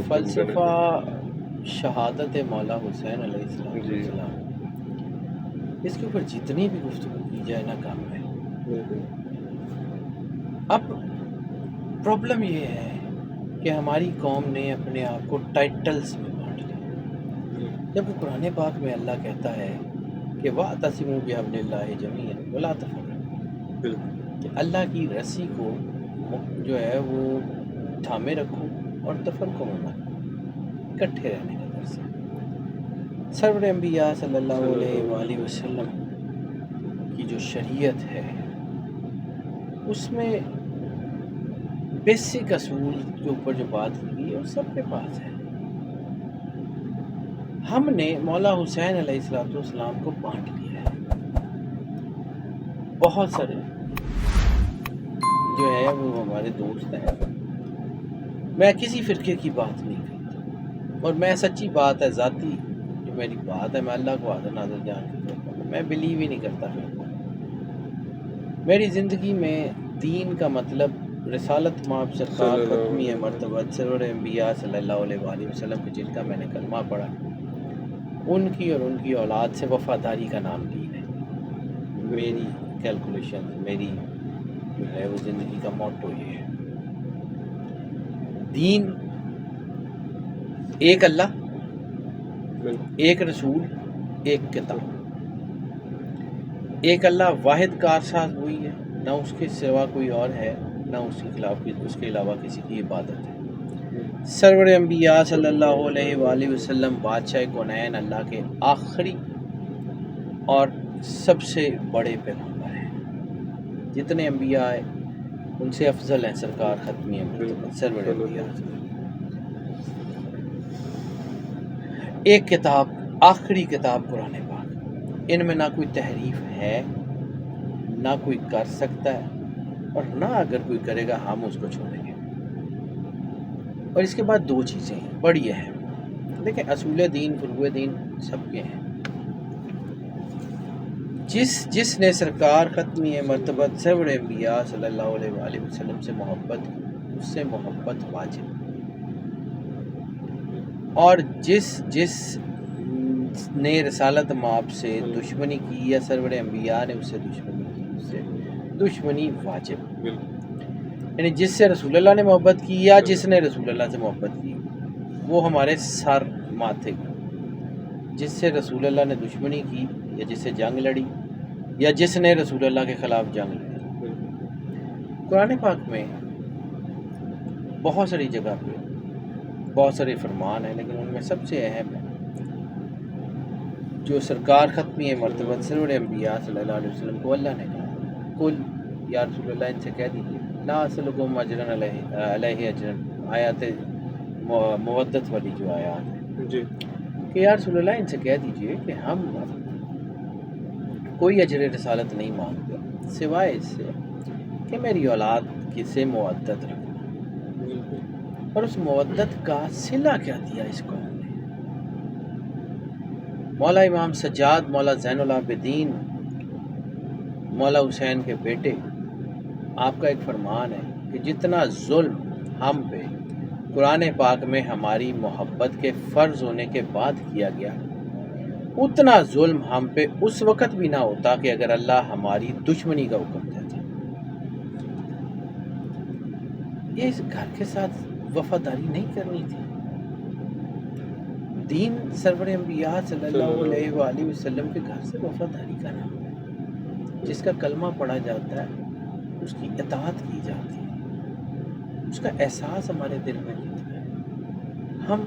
فلسفہ شہادت مولا حسین علیہ جی السلام، اس کے اوپر جتنی بھی گفتگو کی جائے نا کم ہے۔ بالکل اب پرابلم یہ ہے کہ ہماری قوم نے اپنے آپ کو ٹائٹلز میں بانٹ لیا۔ جب قرآن پاک میں اللہ کہتا ہے کہ وَاعْتَصِمُوا بِحَبْلِ اللَّهِ جَمِيعًا وَلَا تَفَرَّقُوا، بالکل کہ اللہ کی رسی کو جو ہے وہ تھامے رکھو اور تفرقوں میں مت، اکٹھے رہنے کا درس ہے۔ سرور انبیاء صلی اللہ علیہ وآلہ وسلم کی جو شریعت ہے اس میں بیسک اصول کے اوپر جو بات کی گئی ہے وہ سب کے پاس ہے۔ ہم نے مولا حسین علیہ السلام کو بانٹ لیا ہے۔ بہت سارے جو ہے وہ ہمارے دوست ہیں، میں کسی فرقے کی بات نہیں کرتا، اور میں سچی بات ہے، ذاتی جو میری بات ہے، میں اللہ کو حاضر ناظر جان کے کہتا ہوں، میں بلیو ہی نہیں کرتا فرقوں میں۔ میری زندگی میں دین کا مطلب رسالت مآب سرکار صلی اللہ ختمی علیہ مرتبہ سرور انبیاء صلی اللہ علیہ وآلہ وسلم کی، جن کا میں نے کلمہ پڑھا، ان کی اور ان کی اولاد سے وفاداری کا نام دین ہے۔ میری کیلکولیشن، میری جو ہے وہ زندگی کا موٹو یہ ہے۔ دین ایک اللہ، بالکل ایک رسول، ایک کتاب۔ ایک اللہ واحد کارساز وہی ہے، نہ اس کے سوا کوئی اور ہے، نہ اس کے خلاف اس کے علاوہ کسی کی عبادت ہے۔ سرور انبیاء صلی اللہ علیہ وآلہ وسلم بادشاہ کونین، اللہ کے آخری اور سب سے بڑے پیغمبر ہیں۔ جتنے انبیاء ہیں ان سے افضل ہیں سرکار ختمی مرتبہ سرور انبیاء۔ ایک کتاب، آخری کتاب قرآن پاک، ان میں نہ کوئی تحریف ہے، نہ کوئی کر سکتا ہے، اور نہ اگر کوئی کرے گا ہم اس کو چھوڑیں گے۔ اور اس کے بعد دو چیزیں ہیں بڑی اہم، دیکھیں اصول دین، فروع دین سب کے ہیں۔ جس نے سرکار ختمی مرتبہ سرور انبیاء صلی اللہ علیہ وآلہ وسلم سے محبت کی، اس سے محبت واجب، اور جس نے رسالت مآب سے دشمنی کی یا سرور انبیاء نے اس سے دشمنی کی، اس سے دشمنی واجب۔ یعنی جس سے رسول اللہ نے محبت کی یا جس نے رسول اللہ سے محبت کی، وہ ہمارے سر ماتھے کا۔ جس سے رسول اللہ نے دشمنی کی یا جس سے جنگ لڑی یا جس نے رسول اللہ کے خلاف جنگ لڑی۔ قرآن پاک میں بہت ساری جگہ پہ بہت سارے فرمان ہیں، لیکن ان میں سب سے اہم ہے جو سرکار ختمی مرتبہ سرور انبیاء صلی اللہ علیہ وسلم کو اللہ نے کہا، کل یا رسول اللہ ان سے کہہ دیجیے لا اسألکم اجرا علیہ اجرا، آیات مودت والی جو آیات ہیں، جی کہ یا رسول اللہ ان سے کہہ دیجیے کہ ہم کوئی اجر رسالت نہیں مانگتے سوائے اس سے کہ میری اولاد سے مودت رکھو، اور اس مودت کا صلہ کیا دیا اس قوم نے۔ مولا امام سجاد، مولا زین العابدین، مولا حسین کے بیٹے، آپ کا ایک فرمان ہے کہ جتنا ظلم ہم پہ قرآن پاک میں ہماری محبت کے فرض ہونے کے بعد کیا گیا، اتنا ظلم ہم پہ اس وقت بھی نہ ہوتا کہ اگر اللہ ہماری دشمنی کا حکم دیتا۔ یہ اس گھر کے ساتھ وفاداری نہیں کرنی تھی۔ دین سرور انبیاء صلی اللہ علیہ وآلہ وسلم کے گھر سے وفاداری کا نام ہے۔ جس کا کلمہ پڑھا جاتا ہے اس کی اطاعت کی جاتی ہے، اس کا احساس ہمارے دل میں ہوتا ہے۔ ہم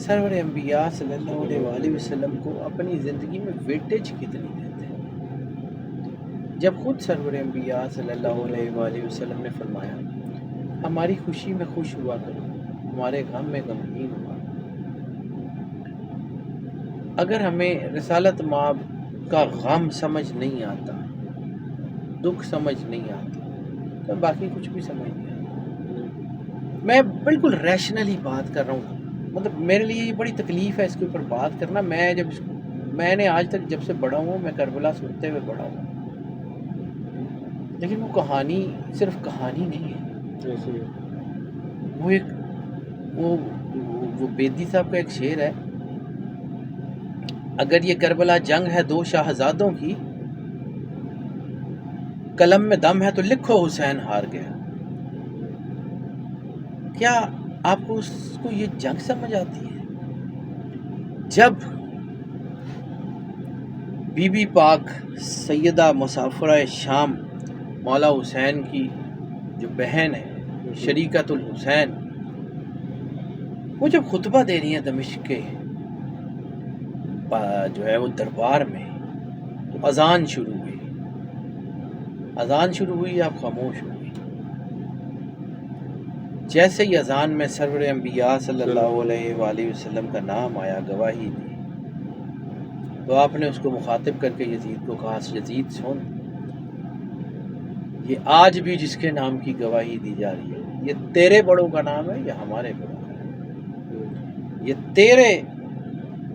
سرور انبیاء صلی اللہ علیہ وآلہ وسلم کو اپنی زندگی میں ویٹیج کتنی دیتے ہیں، جب خود سرور انبیاء صلی اللہ علیہ وآلہ وسلم نے فرمایا ہماری خوشی میں خوش ہوا کرو، ہمارے غم میں غمگین ہوا۔ اگر ہمیں رسالت مآب کا غم سمجھ نہیں آتا، دکھ سمجھ نہیں آتا، تو باقی کچھ بھی سمجھ نہیں آتا۔ میں بالکل ریشنلی بات کر رہا ہوں، مطلب میرے لیے یہ بڑی تکلیف ہے اس کے اوپر بات کرنا۔ میں نے آج تک جب سے بڑا ہوں میں کربلا سنتے ہوئے بڑا ہوں، لیکن وہ کہانی صرف کہانی نہیں ہے، وہ ایک وہ بیدی صاحب کا ایک شعر ہے، اگر یہ کربلا جنگ ہے دو شاہزادوں کی، قلم میں دم ہے تو لکھو حسین ہار گیا۔ کیا آپ کو اس کو یہ جنگ سمجھ آتی ہے؟ جب بی بی پاک سیدہ مسافرہ شام مولا حسین کی جو بہن ہے شریکت الحسین، وہ جب خطبہ دے رہی ہیں دمشق کے جو ہے وہ دربار میں، تو اذان شروع ہوئی، اذان شروع ہوئی، آپ خاموش ہو گئی۔ جیسے ہی اذان میں سرور انبیاء صلی اللہ علیہ وآلہ وسلم کا نام آیا، گواہی دی، تو آپ نے اس کو مخاطب کر کے یزید کو کہا، یزید سن، یہ آج بھی جس کے نام کی گواہی دی جا رہی ہے، یہ تیرے بڑوں کا نام ہے یا ہمارے بڑوں کا ہے؟ یہ تیرے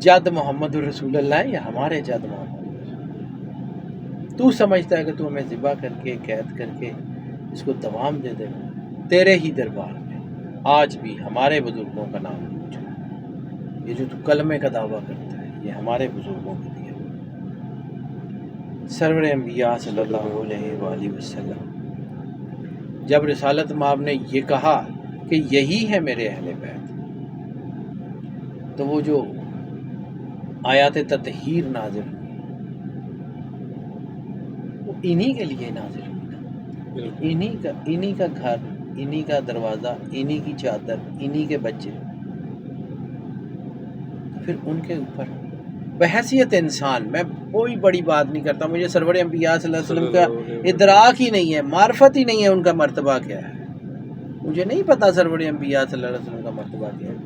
جد محمد الرسول اللہ ہے یا ہمارے جد محمد الرسول؟ تو سمجھتا ہے کہ تو ہمیں ذبح کر کے قید کر کے اس کو دوام دے دے گا؟ تیرے ہی دربار میں آج بھی ہمارے بزرگوں کا نام پوچھ رہا ہے۔ یہ جو تو کلمے کا دعویٰ کرتا ہے، یہ ہمارے بزرگوں کے لیے سرور انبیاء صلی اللہ علیہ وآلہ وسلم جب رسالت مآب نے یہ کہا کہ یہی ہے میرے اہل بیت، تو وہ جو آیات تطہیر نازل ہوئی وہ انہی کے لیے نازل ہوئی، انہی کا گھر، انہی کا دروازہ، انہی کی چادر، انہی کے بچے، پھر ان کے اوپر بحیثیت انسان میں کوئی بڑی بات نہیں کرتا، مجھے سرور انبیاء صلی اللہ علیہ وسلم کا ادراک ہی نہیں ہے، معرفت ہی نہیں ہے ان کا مرتبہ کیا ہے، مجھے نہیں پتا سرور انبیاء صلی اللہ علیہ وسلم کا مرتبہ کیا ہے،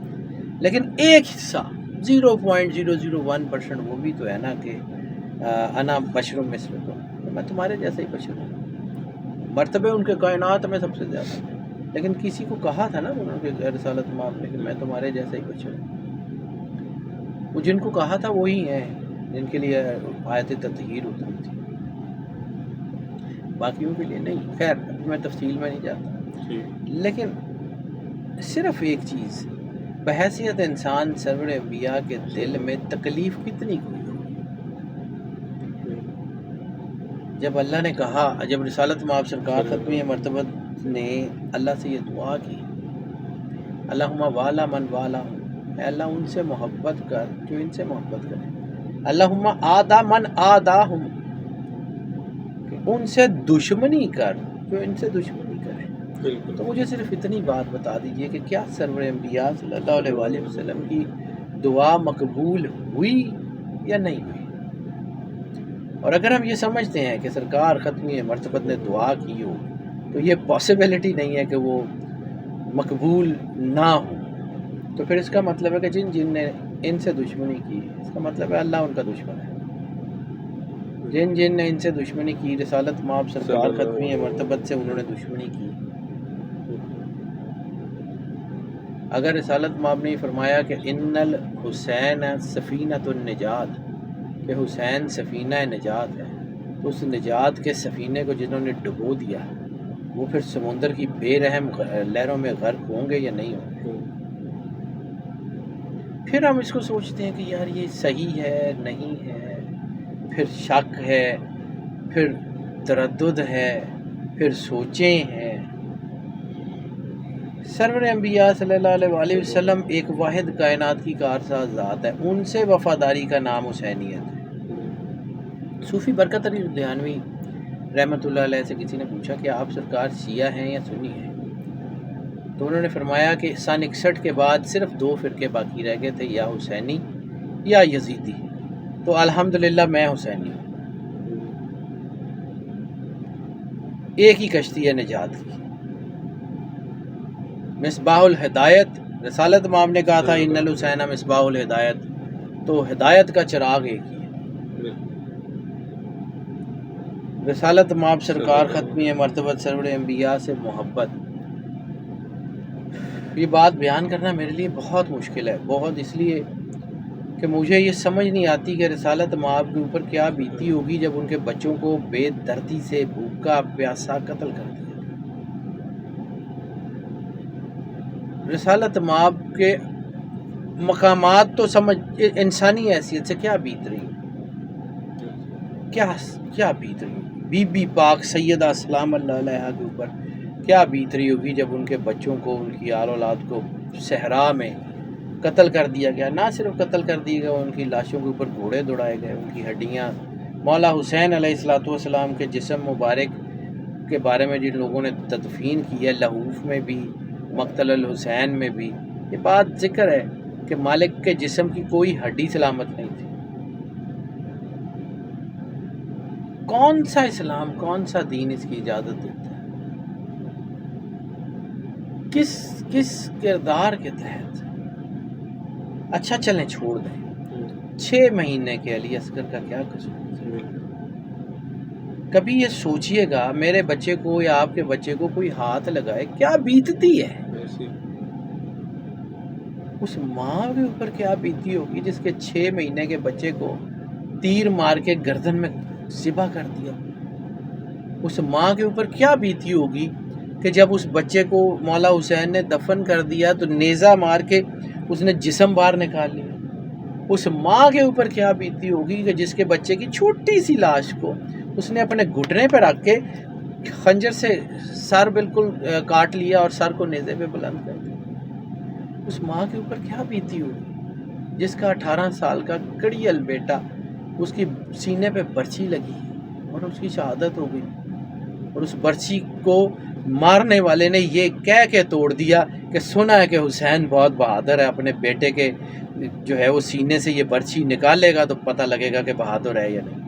لیکن ایک حصہ 0.001% وہ بھی تو ہے نا کہ انا بشر مثلکم، میں تمہارے جیسا ہی بشر ہوں، مرتبے ان کے کائنات میں سب سے زیادہ، لیکن کسی کو کہا تھا نا انہوں نے رسالت مآب نے کہ میں تمہارے جیسا ہی بشر ہوں، وہ جن کو کہا تھا وہی ہیں جن کے لیے آیت تطہیر اتری تھی، باقیوں کے لیے نہیں۔ خیر میں تفصیل میں نہیں جاتا، لیکن صرف ایک چیز، بحیثیت انسان سرور انبیاء کے دل میں تکلیف کتنی ہوئی ہوگی جب اللہ نے کہا، جب رسالت مآب سرکار ختمی مرتبت نے اللہ سے یہ دعا کی، اللہم والا من والا، اے اللہ ان سے محبت کر جو ان سے محبت کرے، اللہم آدا من آداہم، کہ ان سے دشمنی کر جو ان سے دشمنی کرے۔ تو مجھے صرف اتنی بات بتا دیجئے کہ کیا سرور انبیاء صلی اللہ علیہ وآلہ وسلم کی دعا مقبول ہوئی یا نہیں ہوئی؟ اور اگر ہم یہ سمجھتے ہیں کہ سرکار ختمی مرتبت نے دعا کی ہو تو یہ پاسبلٹی نہیں ہے کہ وہ مقبول نہ ہو، تو پھر اس کا مطلب ہے کہ جن نے ان سے دشمنی کی، اس کا مطلب ہے اللہ ان کا دشمن ہے۔ جن نے ان سے دشمنی کی، رسالت مآب سرکار ختمی مرتبت سے انہوں نے دشمنی کی، اگر رسالت مآب نے فرمایا کہ ان الحسین سفینۃ النجات، کہ حسین سفینہ نجات ہے، تو اس نجات کے سفینے کو جنہوں نے ڈبو دیا وہ پھر سمندر کی بے رحم لہروں میں غرق ہوں گے یا نہیں ہوں گے؟ پھر ہم اس کو سوچتے ہیں کہ یار یہ صحیح ہے نہیں ہے، پھر شک ہے، پھر تردد ہے، پھر سوچیں ہیں۔ سرور انبیاء صلی اللہ علیہ وآلہ وسلم ایک واحد کائنات کی کارساز ذات ہے، ان سے وفاداری کا نام حسینیت ہے۔ صوفی برکت علی لدھیانوی رحمۃ اللہ علیہ سے کسی نے پوچھا کہ آپ سرکار شیعہ ہیں یا سنی ہیں؟ تو انہوں نے فرمایا کہ سن 61 کے بعد صرف 2 فرقے باقی رہ گئے تھے، یا حسینی یا یزیدی، تو الحمدللہ میں حسینی ہوں۔ ایک ہی کشتی ہے نجات کی، مصباح الہدایت، رسالت مآب نے کہا تھا ان الحسین مصباح الہدایت، تو ہدایت کا چراغ ایک ہی ہے۔ رسالت مآب سرکار ختمی مرتبت سرور انبیاء سے محبت، یہ بات بیان کرنا میرے لیے بہت مشکل ہے، بہت، اس لیے کہ مجھے یہ سمجھ نہیں آتی کہ رسالت مآب کے اوپر کیا بیتی ہوگی جب ان کے بچوں کو بے دردی سے بھوکا پیاسا قتل کر دیا۔ رسالت مآب کے مقامات تو سمجھ انسانی حیثیت سے کیا بیت رہی، کیا بیت رہی بی بی پاک سیدہ سلام اللہ علیہا کے اوپر کیا بیت رہی ہوگی جب ان کے بچوں کو، ان کی آل اولاد کو صحرا میں قتل کر دیا گیا. نہ صرف قتل کر دیا گیا، ان کی لاشوں کے اوپر گھوڑے دوڑائے گئے، ان کی ہڈیاں، مولا حسین علیہ السلام کے جسم مبارک کے بارے میں جن لوگوں نے تدفین کی ہے، لہوف میں بھی، مقتل الحسین میں بھی، یہ بات ذکر ہے کہ مالک کے جسم کی کوئی ہڈی سلامت نہیں تھی. کون سا اسلام، کون سا دین اس کی اجازت دیتا ہے؟ کس کردار کے تحت؟ اچھا چلیں چھوڑ دیں، 6 مہینے کے علی اصغر کا کیا قصور؟ کبھی یہ سوچئے گا میرے بچے کو یا آپ کے بچے کو کوئی ہاتھ لگائے کیا بیتتی ہے؟ اس ماں کے اوپر کیا بیتی ہوگی جس کے 6 مہینے کے بچے کو تیر مار کے گردن میں ذبح کر دیا؟ اس ماں کے اوپر کیا بیتی ہوگی کہ جب اس بچے کو مولا حسین نے دفن کر دیا تو نیزہ مار کے اس نے جسم باہر نکال لیا؟ اس ماں کے اوپر کیا بیتی ہوگی کہ جس کے بچے کی چھوٹی سی لاش کو اس نے اپنے گھٹنے پہ رکھ کے خنجر سے سر بالکل کاٹ لیا اور سر کو نیزے پہ بلند کر دیا؟ اس ماں کے اوپر کیا بیتی ہوگی جس کا 18 سال کا کڑیل بیٹا، اس کی سینے پہ برچھی لگی اور اس کی شہادت ہو گئی، اور اس برچھی کو مارنے والے نے یہ کہہ کے توڑ دیا کہ سنا ہے کہ حسین بہت بہادر ہے، اپنے بیٹے کے جو ہے وہ سینے سے یہ برچھی نکالے گا تو پتہ لگے گا کہ بہادر ہے یا نہیں.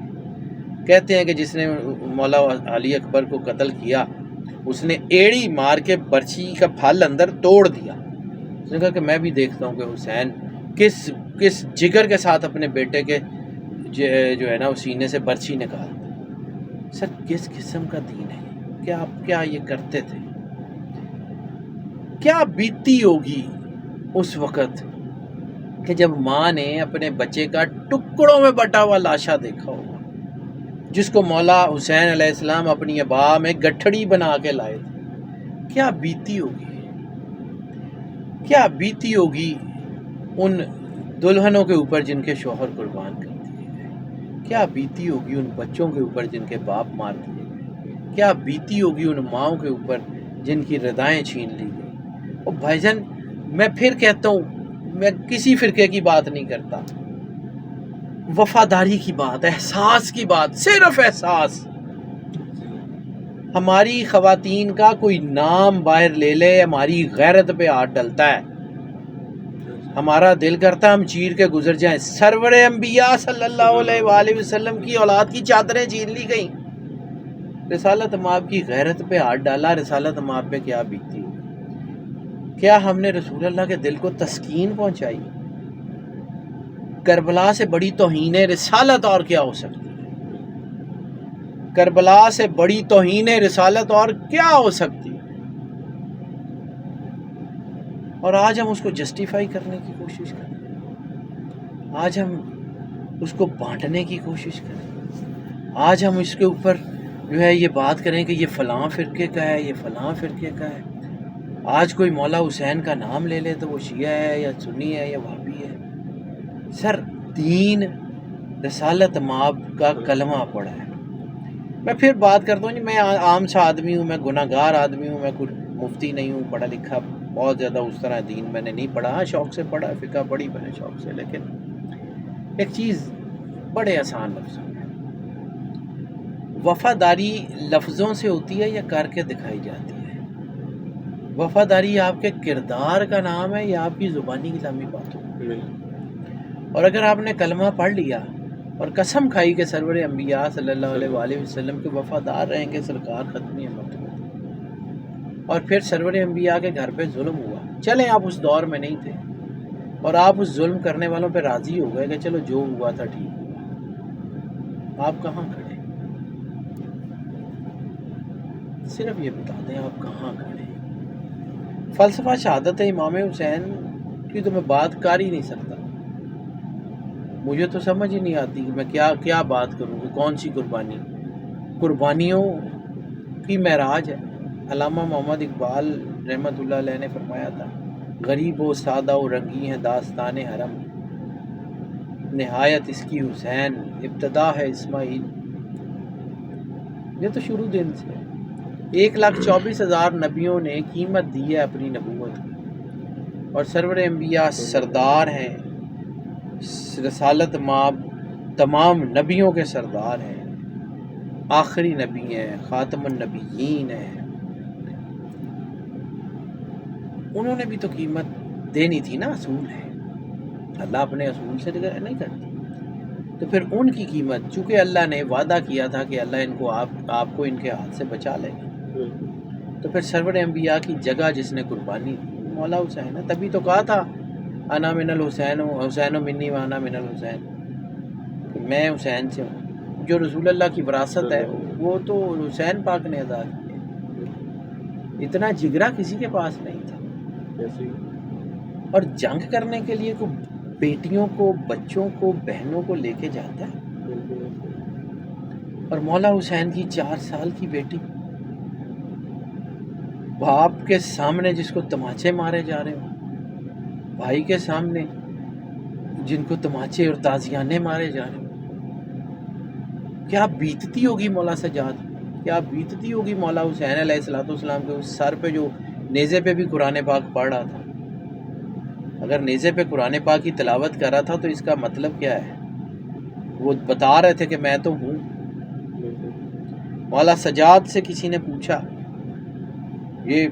کہتے ہیں کہ جس نے مولا علی اکبر کو قتل کیا اس نے ایڑی مار کے برچھی کا پھل اندر توڑ دیا. اس نے کہا کہ میں بھی دیکھتا ہوں کہ حسین کس جگر کے ساتھ اپنے بیٹے کے جو ہے نا وہ سینے سے برچھی نکالتا. سر کس قسم کا دین ہے؟ کیا یہ کرتے تھے؟ کیا بیتی ہوگی اس وقت کہ جب ماں نے اپنے بچے کا ٹکڑوں میں بٹا ہوا لاشا دیکھا ہوگا جس کو مولا حسین علیہ السلام اپنی ابا میں گٹھڑی بنا کے لائے تھے؟ کیا بیتی ہوگی؟ کیا بیتی ہوگی ان دلہنوں کے اوپر جن کے شوہر قربان کر دیے گئے؟ کیا بیتی ہوگی ان بچوں کے اوپر جن کے باپ مار دیے گئے؟ کیا بیتی ہوگی ان ماؤں کے اوپر جن کی رضائیں چھین لی گئی؟ اور بھائی جان میں پھر کہتا ہوں، میں کسی فرقے کی بات نہیں کرتا، وفاداری کی بات، احساس کی بات، صرف احساس. ہماری خواتین کا کوئی نام باہر لے لے ہماری غیرت پہ ہاتھ ڈلتا ہے، ہمارا دل کرتا ہم چیر کے گزر جائیں. سرور انبیاء صلی اللہ علیہ وآلہ وسلم کی اولاد کی چادریں چھین لی گئیں، رسالت مآب کی غیرت پہ ہاتھ ڈالا. رسالت مآب پہ کیا بیتی ہوگی؟ کیا ہم نے رسول اللہ کے دل کو تسکین پہنچائی؟ کربلا سے بڑی توہین رسالت اور کیا ہو سکتی ہے؟ کربلا سے بڑی توہین رسالت اور کیا ہو سکتی ہے؟ اور آج ہم اس کو جسٹیفائی کرنے کی کوشش کریں، آج ہم اس کو بانٹنے کی کوشش کریں، آج ہم اس کے اوپر جو ہے یہ بات کریں کہ یہ فلاں فرقے کا ہے، یہ فلاں فرقے کا ہے. آج کوئی مولا حسین کا نام لے لے تو وہ شیعہ ہے یا سنی ہے یا وہابی ہے. سر دین رسالت مآب کا کلمہ پڑھا ہے. میں پھر بات کرتا ہوں جی، میں عام سا آدمی ہوں، میں گناہ گار آدمی ہوں، میں کوئی مفتی نہیں ہوں، پڑھا لکھا بہت زیادہ اس طرح دین میں نے نہیں پڑھا. ہاں شوق سے پڑھا، فقہ پڑھی میں نے شوق سے، لیکن ایک چیز بڑے آسان لفظوں میں، وفاداری لفظوں سے ہوتی ہے یا کر کے دکھائی جاتی ہے؟ وفاداری آپ کے کردار کا نام ہے یا آپ کی زبانی کلامی باتوں؟ اور اگر آپ نے کلمہ پڑھ لیا اور قسم کھائی کہ سرور انبیاء صلی اللہ علیہ وآلہ وسلم کے وفادار رہیں گے، سرکار ختمی امت ہوتی، اور پھر سرور انبیاء کے گھر پہ ظلم ہوا، چلیں آپ اس دور میں نہیں تھے اور آپ اس ظلم کرنے والوں پہ راضی ہو گئے کہ چلو جو ہوا تھا ٹھیک ہوا، آپ کہاں کھڑے؟ صرف یہ بتا دیں آپ کہاں کھڑے؟ فلسفہ شہادت امام حسین کی تو میں بات کر ہی نہیں سکتا، مجھے تو سمجھ ہی نہیں آتی کہ میں کیا بات کروں کہ کون سی قربانیوں کی معراج ہے. علامہ محمد اقبال رحمۃ اللہ علیہ نے فرمایا تھا غریب و سادہ و رنگی ہیں داستان حرم، نہایت اس کی حسین ابتدا ہے اسماعیل۔ یہ تو شروع دن سے 1,24,000 نبیوں نے قیمت دی ہے اپنی نبوت کی، اور سرور انبیاء سردار ہیں، رسالت مآب تمام نبیوں کے سردار ہیں، آخری نبی ہیں، خاتم النبیین ہیں۔ انہوں نے بھی تو قیمت دینی تھی نا، اصول ہے، اللہ اپنے اصول سے نہیں کرتی، تو پھر ان کی قیمت، چونکہ اللہ نے وعدہ کیا تھا کہ اللہ ان کو آپ کو ان کے ہاتھ سے بچا لے گا، تو پھر سرور انبیاء کی جگہ جس نے قربانی دی مولا حسین ہے۔ تبھی تو کہا تھا انا من الحسین حسین منی وانا من الحسین، کہ میں حسین سے ہوں۔ جو رسول اللہ کی وراثت ہے وہ تو حسین پاک نے ادا کی ہے، اتنا جگرا کسی کے پاس نہیں تھا۔ اور جنگ کرنے کے لیے کوئی بیٹیوں کو، بچوں کو، بہنوں کو لے کے جاتا ہے، اور مولا حسین کی 4 سال کی بیٹی باپ کے سامنے جس کو تماچے مارے جا رہے ہوں، بھائی کے سامنے جن کو تماچے اور تازیانے مارے جا رہے ہوں، کیا بیتتی ہوگی مولا سجاد، کیا بیتتی ہوگی مولا حسین علیہ السلام کے اس سر پہ جو نیزے پہ بھی قرآن پاک پڑھ رہا تھا۔ اگر نیزے پہ قرآن پاک کی تلاوت کر رہا تھا تو اس کا مطلب کیا ہے؟ وہ بتا رہے تھے کہ میں تو ہوں۔ مولا سجاد سے کسی نے پوچھا، یہ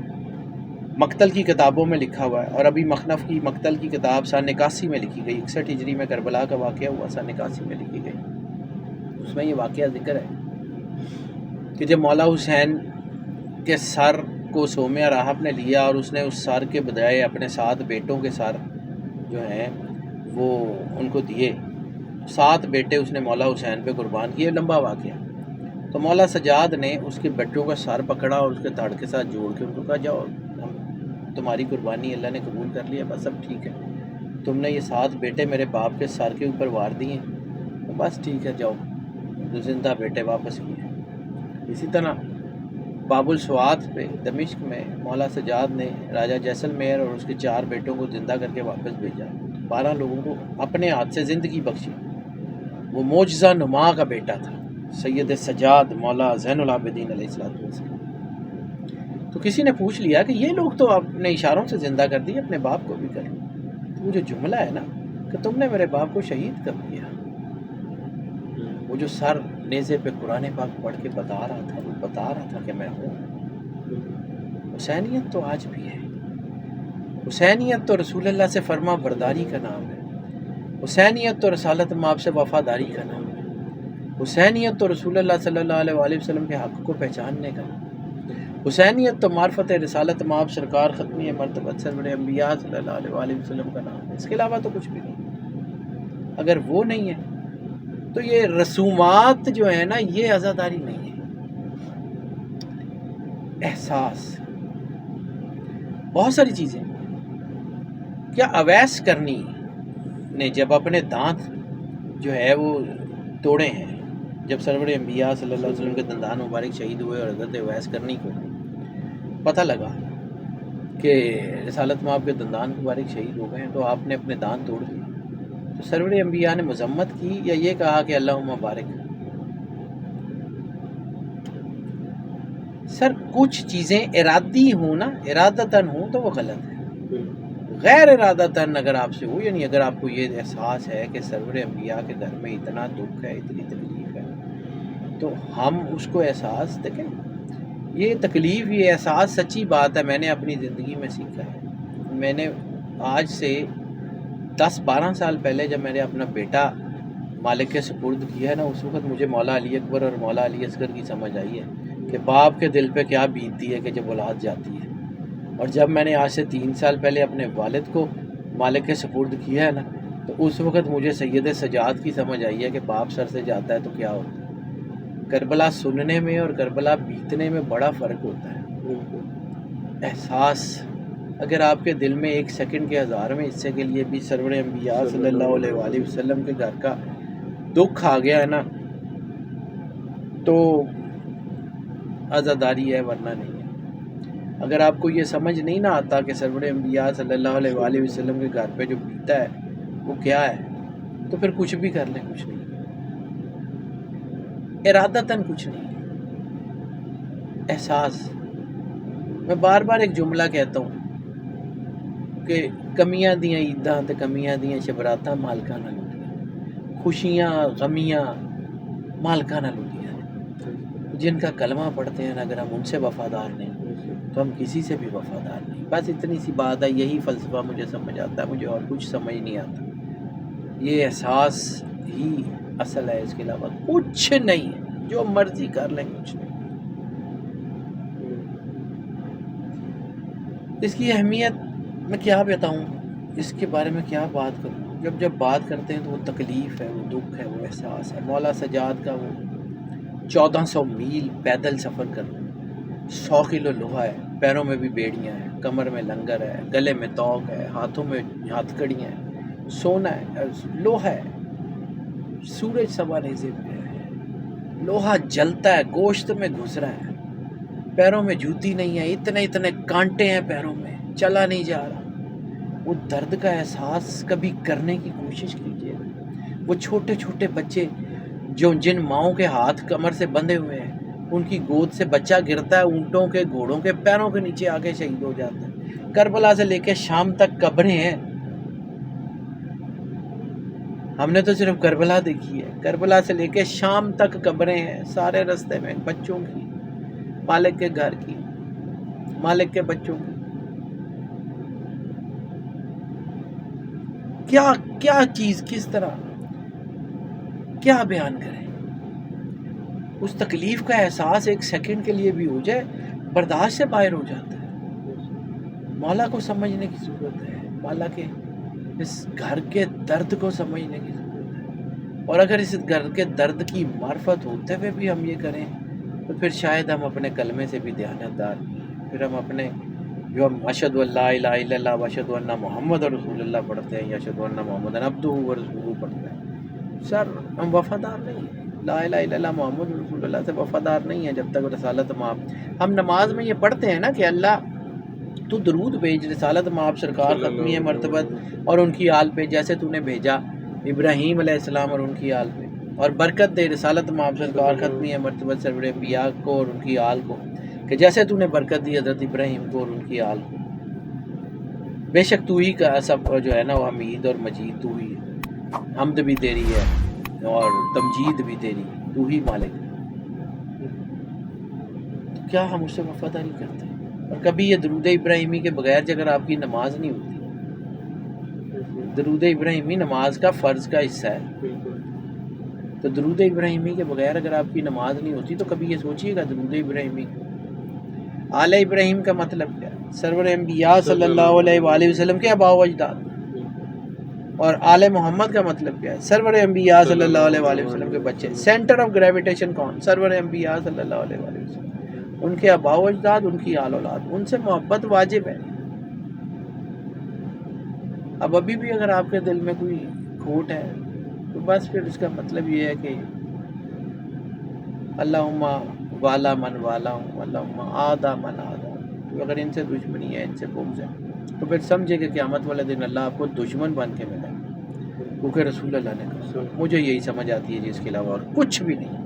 مقتل کی کتابوں میں لکھا ہوا ہے، اور ابھی مخنف کی مقتل کی کتاب سن 81 میں لکھی گئی، 61 ہجری میں کربلا کا واقعہ ہوا، سن 81 میں لکھی گئی۔ اس میں یہ واقعہ ذکر ہے کہ جب مولا حسین کے سر کو سومیہ راہب نے لیا اور اس نے اس سر کے بجائے اپنے 7 بیٹوں کے سر جو ہیں وہ ان کو دیے، 7 بیٹے اس نے مولا حسین پہ قربان کیے، لمبا واقعہ۔ تو مولا سجاد نے اس کے بچوں کا سر پکڑا اور اس کے دھڑ کے ساتھ جوڑ کے ان کو کہا جاؤ، تمہاری قربانی اللہ نے قبول کر لیا، بس اب ٹھیک ہے، تم نے یہ 7 بیٹے میرے باپ کے سر کے اوپر وار دیے، بس ٹھیک ہے جاؤ، زندہ بیٹے واپس کیے۔ اسی طرح باب السوات پہ دمشق میں مولا سجاد نے راجہ جیسلمیر اور اس کے 4 بیٹوں کو زندہ کر کے واپس بھیجا، 12 لوگوں کو اپنے ہاتھ سے زندگی بخشی۔ وہ معجزہ نما کا بیٹا تھا، سید سجاد مولا زین العابدین علیہ السلام۔ تو کسی نے پوچھ لیا کہ یہ لوگ تو اپنے اشاروں سے زندہ کر دیے، اپنے باپ کو بھی کر لیا۔ تو وہ جو جملہ ہے نا کہ تم نے میرے باپ کو شہید کر دیا، وہ جو سر نیزے پہ قرآن پاک پڑھ کے بتا رہا تھا، وہ بتا رہا تھا کہ میں ہوں۔ حسینیت تو آج بھی ہے، حسینیت تو رسول اللہ سے فرما برداری کا نام ہے، حسینیت تو رسالت مآب سے وفاداری کا نام ہے، حسینیت تو رسول اللہ صلی اللہ علیہ وآلہ وسلم کے حق کو پہچاننے کا نام ہے، حسینیت تو معرفت رسالت مآب سرکار ختمی مرتبت سرور انبیاء صلی اللہ علیہ وآلہ وسلم کا نام ہے۔ اس کے علاوہ تو کچھ بھی نہیں۔ اگر وہ نہیں ہے تو یہ رسومات جو ہے نا یہ عزاداری نہیں ہے، احساس، بہت ساری چیزیں۔ کیا اویس کرنی نے جب اپنے دانت جو ہے وہ توڑے ہیں، جب سرور انبیاء صلی اللہ علیہ وسلم کے دندان مبارک شہید ہوئے اور حضرت اویس کرنی کو پتہ لگا کہ رسالت مآب کے دندان مبارک شہید ہو گئے ہیں، تو آپ نے اپنے دانت توڑ دیے، تو سرور انبیاء نے مذمت کی یا یہ کہا کہ اللہم بارک؟ سر کچھ چیزیں ارادی ہوں نا، ارادتاً ہوں تو وہ غلط ہے، غیر ارادتاً اگر آپ سے ہو، یعنی اگر آپ کو یہ احساس ہے کہ سرور انبیاء کے گھر میں اتنا دکھ ہے، اتنی تکلیف ہے، تو ہم اس کو احساس دیکھیں، یہ تکلیف، یہ احساس سچی بات ہے، میں نے اپنی زندگی میں سیکھا ہے۔ میں نے آج سے 10-12 سال پہلے جب میں نے اپنا بیٹا مالک کے سپرد کیا ہے نا، اس وقت مجھے مولا علی اکبر اور مولا علی اصغر کی سمجھ آئی ہے کہ باپ کے دل پہ کیا بیتتی ہے کہ جب اولاد جاتی ہے۔ اور جب میں نے آج سے 3 سال پہلے اپنے والد کو مالک کے سپرد کیا ہے نا، تو اس وقت مجھے سید سجاد کی سمجھ آئی ہے کہ باپ سر سے جاتا ہے تو کیا ہوتا ہے۔ کربلا سننے میں اور کربلا بیتنے میں بڑا فرق ہوتا ہے۔ احساس اگر آپ کے دل میں 1 سیکنڈ کے 1000ویں حصے کے لیے بھی سرور انبیاء صلی اللہ علیہ وآلہ وسلم کے گھر کا دکھ آ گیا ہے نا، تو عزاداری ہے، ورنہ نہیں ہے۔ اگر آپ کو یہ سمجھ نہیں نہ آتا کہ سرور انبیاء صلی اللہ علیہ وآلہ وسلم کے گھر پہ جو بیتا ہے وہ کیا ہے، تو پھر کچھ بھی کر لیں کچھ نہیں، ارادتاً کچھ نہیں، احساس۔ میں بار بار ایک جملہ کہتا ہوں کہ کمیاں دیاں عیداں تے کمیاں دیاں شبراتاں مالکاں نہ لٹیاں، خوشیاں غمیاں مالکاں نہ لٹیاں۔ جن کا کلمہ پڑھتے ہیں اگر ہم ان سے وفادار نہیں تو ہم کسی سے بھی وفادار نہیں۔ بس اتنی سی بات ہے، یہی فلسفہ مجھے سمجھ آتا ہے، مجھے اور کچھ سمجھ نہیں آتا۔ یہ احساس ہی اصل ہے، اس کے علاوہ کچھ نہیں ہے، جو مرضی کر لیں کچھ نہیں۔ اس کی اہمیت میں کیا بتاؤں، اس کے بارے میں کیا بات کروں۔ جب بات کرتے ہیں تو وہ تکلیف ہے، وہ دکھ ہے، وہ احساس ہے۔ مولا سجاد کا وہ 1400 میل پیدل سفر کرنا، 100 کلو لوہا ہے، پیروں میں بھی بیڑیاں ہیں، کمر میں لنگر ہے، گلے میں توق ہے، ہاتھوں میں ہتھ کڑیاں ہیں، سونا ہے، لوہا ہے، سورج سوا نیزے پہ ہے، لوہا جلتا ہے، گوشت میں گھس رہا ہے، پیروں میں جوتی نہیں ہے، اتنے کانٹے ہیں پیروں میں، چلا نہیں جا رہا۔ وہ درد کا احساس کبھی کرنے کی کوشش کیجیے۔ وہ چھوٹے چھوٹے بچے جن ماؤں کے ہاتھ کمر سے بندھے ہوئے ہیں، ان کی گود سے بچہ گرتا ہے، اونٹوں کے گھوڑوں کے پیروں کے نیچے آ کے شہید ہو جاتا ہے۔ کربلا سے لے کے شام تک قبریں ہیں، ہم نے تو صرف کربلا دیکھی ہے، کربلا سے لے کے شام تک قبریں ہیں، سارے رستے میں بچوں کی، مالک کے گھر کی، مالک کے بچوں کی۔ کیا چیز، کس طرح، کیا بیان کریں؟ اس تکلیف کا احساس ایک سیکنڈ کے لیے بھی ہو جائے برداشت سے باہر ہو جاتا ہے۔ مولا کو سمجھنے کی ضرورت ہے، مولا کے اس گھر کے درد کو سمجھنے کی ضرورت ہے۔ اور اگر اس گھر کے درد کی معرفت ہوتے ہوئے بھی ہم یہ کریں تو پھر شاید ہم اپنے کلمے سے بھی دیانتدار ہیں۔ پھر ہم اپنے جو ہم اشہد ان لا الہ الا اللہ واشہد ان محمد رسول اللہ پڑھتے ہیں، یا اشہد ان محمد عبدہ ورسولہ پڑھتے ہیں، سر ہم وفادار نہیں ہیں۔ لا الہ الا اللہ محمد رسول اللہ سے وفادار نہیں ہیں جب تک رسالت مآب۔ ہم نماز میں یہ پڑھتے ہیں نا کہ اللہ تو درود بھیج رسالت مآب سرکار ختمی مرتبت اور ان کی آل پہ، جیسے تو نے بھیجا ابراہیم علیہ السلام اور ان کی آل پہ، اور برکت دے رسالت مآب سرکار ختمی مرتبت سرور انبیاء کو اور ان کی آل کو، کہ جیسے تو نے برکت دی حضرت ابراہیم کو اور ان کی آل کو۔ بے شک تو ہی کا سب جو ہے نا وہ حمید اور مجید تو ہی ہے، حمد بھی تیری ہے اور تمجید بھی تیری، تو ہی مالک ہے۔ تو کیا ہم اس سے وفاداری کرتے ہیں؟ اور کبھی یہ درود ابراہیمی کے بغیر اگر آپ کی نماز نہیں ہوتی، درود ابراہیمی نماز کا فرض کا حصہ ہے، تو درود ابراہیمی کے بغیر اگر آپ کی نماز نہیں ہوتی تو کبھی یہ سوچیے گا درود ابراہیمی آل ابراہیم کا مطلب کیا ہے؟ سرور انبیاء صلی اللہ علیہ وآلہ وسلم کے آباء و اجداد۔ اور آل محمد کا مطلب کیا ہے؟ سرور انبیاء صلی اللہ علیہ وآلہ وسلم کے بچے۔ سینٹر آف گریویٹیشن کون؟ سرور انبیاء صلی اللہ علیہ وآلہ وسلم، ان کے آباء و اجداد، ان کی آل اولاد، ان سے محبت واجب ہے۔ اب ابھی بھی اگر آپ کے دل میں کوئی کھوٹ ہے تو بس پھر اس کا مطلب یہ ہے کہ اللہم والا من والا ہوں، اللہم آدھا من آدھا، تو اگر ان سے دشمنی ہے، ان سے بغض ہے، تو پھر سمجھے کہ قیامت والے دن اللہ آپ کو دشمن بن کے ملے، کیونکہ رسول اللہ نے کہا۔ مجھے یہی سمجھ آتی ہے جس کے علاوہ اور کچھ بھی نہیں۔